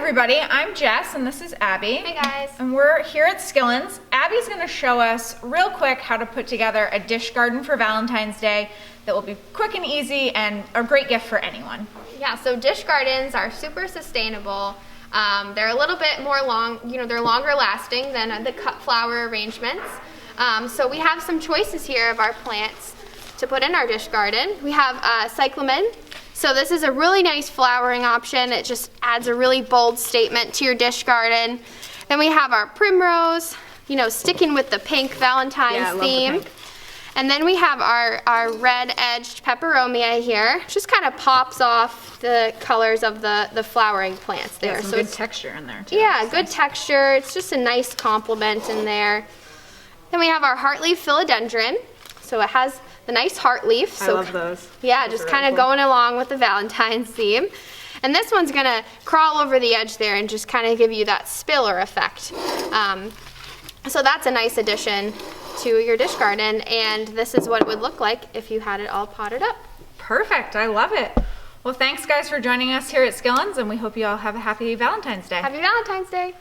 everybody, I'm Jess and this is Abby. Hey guys. And we're here at Skillins. Abby's going to show us real quick how to put together a dish garden for Valentine's Day that will be quick and easy and a great gift for anyone. Yeah, so dish gardens are super sustainable. They're a little bit more they're longer lasting than the cut flower arrangements. So we have some choices here of our plants to put in our dish garden. We have Cyclamen. So this is a really nice flowering option. It just adds a really bold statement to your dish garden. Then we have our Primrose, sticking with the pink Valentine's theme. And then we have our red edged Peperomia here. Just kind of pops off the colors of the flowering plants there. Yeah, some good texture in there too. Yeah, good texture. It's just a nice complement in there. Then we have our Heartleaf Philodendron. So it has the nice heart leaf. So I love those. Yeah, just kind of going along with the Valentine's theme. And this one's gonna crawl over the edge there and just kind of give you that spiller effect. So that's a nice addition to your dish garden, and this is what it would look like if you had it all potted up. Perfect, I love it. Well, thanks guys for joining us here at Skillins, and we hope you all have a happy Valentine's Day. Happy Valentine's Day.